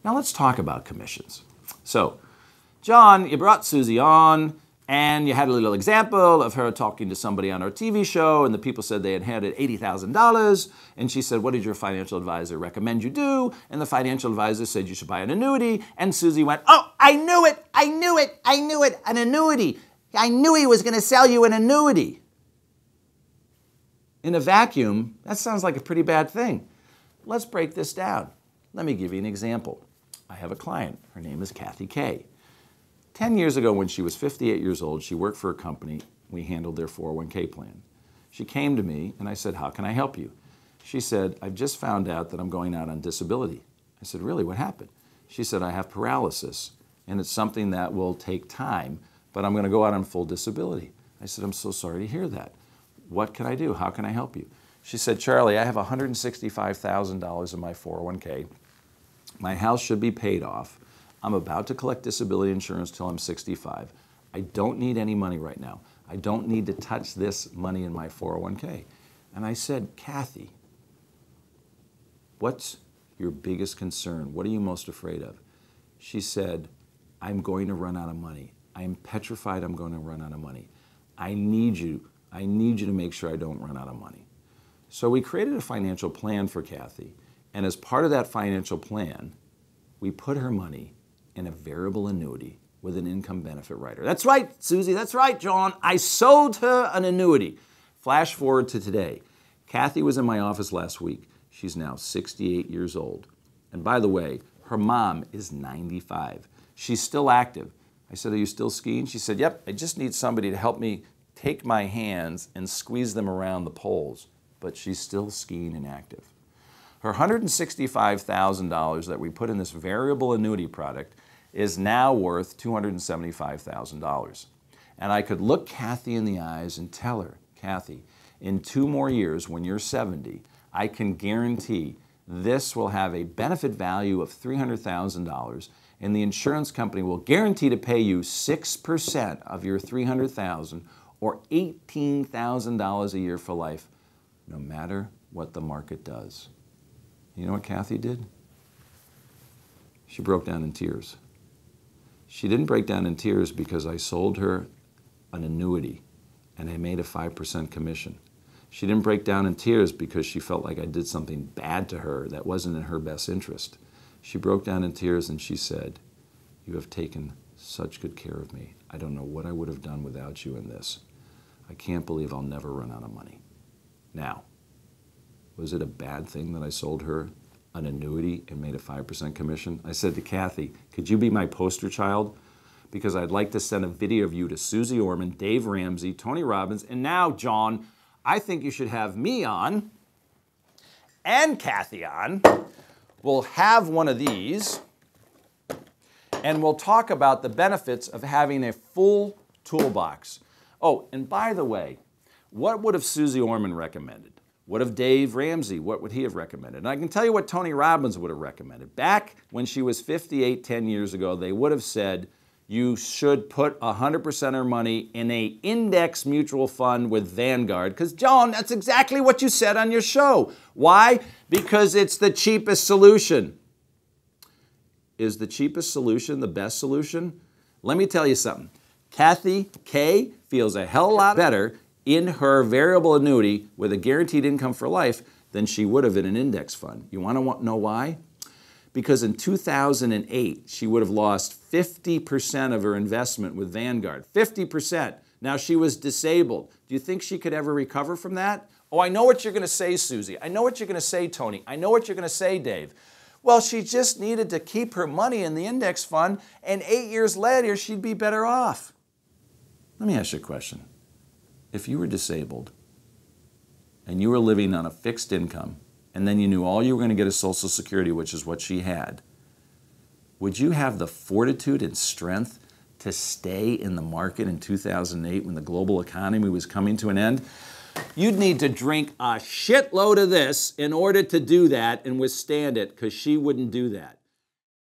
Now let's talk about commissions. So, John, you brought Susie on, and you had a little example of her talking to somebody on our TV show, and the people said they had handed $80,000, and she said, what did your financial advisor recommend you do? And the financial advisor said you should buy an annuity, and Susie went, oh, I knew it, an annuity. I knew he was going to sell you an annuity. In a vacuum, that sounds like a pretty bad thing. Let's break this down. Let me give you an example. I have a client. Her name is Kathy Kay. 10 years ago, when she was 58 years old, she worked for a company. We handled their 401k plan. She came to me, and I said, how can I help you? She said, I've just found out that I'm going out on disability. I said, really, what happened? She said, I have paralysis, and it's something that will take time, but I'm going to go out on full disability. I said, I'm so sorry to hear that. What can I do? How can I help you? She said, Charlie, I have $165,000 in my 401k. My house should be paid off. I'm about to collect disability insurance till I'm 65. I don't need any money right now. I don't need to touch this money in my 401k. And I said, Kathy, what's your biggest concern? What are you most afraid of? She said, I'm going to run out of money. I'm petrified I'm going to run out of money. I need you to make sure I don't run out of money. So we created a financial plan for Kathy, and as part of that financial plan, we put her money in a variable annuity with an income benefit rider. That's right, Susie, that's right, John. I sold her an annuity. Flash forward to today. Kathy was in my office last week. She's now 68 years old. And by the way, her mom is 95. She's still active. I said, are you still skiing? She said, yep, I just need somebody to help me take my hands and squeeze them around the poles. But she's still skiing and active. Her $165,000 that we put in this variable annuity product is now worth $275,000. And I could look Kathy in the eyes and tell her, Kathy, in 2 more years when you're 70, I can guarantee this will have a benefit value of $300,000, and the insurance company will guarantee to pay you 6% of your $300,000 or $18,000 a year for life, no matter what the market does. You know what Kathy did? She broke down in tears. She didn't break down in tears because I sold her an annuity and I made a 5% commission. She didn't break down in tears because she felt like I did something bad to her that wasn't in her best interest. She broke down in tears and she said, you have taken such good care of me. I don't know what I would have done without you in this. I can't believe I'll never run out of money. Now, was it a bad thing that I sold her an annuity and made a 5% commission? I said to Kathy, could you be my poster child? Because I'd like to send a video of you to Susie Orman, Dave Ramsey, Tony Robbins, and now, John, I think you should have me on and Kathy on. We'll have one of these, and we'll talk about the benefits of having a full toolbox. Oh, and by the way, what would have Susie Orman recommended? What of Dave Ramsey? What would he have recommended? And I can tell you what Tony Robbins would have recommended. Back when she was 58, 10 years ago, they would have said, you should put 100% of her money in an index mutual fund with Vanguard. Because, John, that's exactly what you said on your show. Why? Because it's the cheapest solution. Is the cheapest solution the best solution? Let me tell you something. Kathy Kay feels a hell of a lot better in her variable annuity with a guaranteed income for life than she would have in an index fund. You want to know why? Because in 2008, she would have lost 50% of her investment with Vanguard. 50%. Now she was disabled. Do you think she could ever recover from that? Oh, I know what you're going to say, Susie. I know what you're going to say, Tony. I know what you're going to say, Dave. Well, she just needed to keep her money in the index fund, and 8 years later, she'd be better off. Let me ask you a question. If you were disabled and you were living on a fixed income and then you knew all you were going to get is Social Security, which is what she had, would you have the fortitude and strength to stay in the market in 2008 when the global economy was coming to an end? You'd need to drink a shitload of this in order to do that and withstand it, because she wouldn't do that.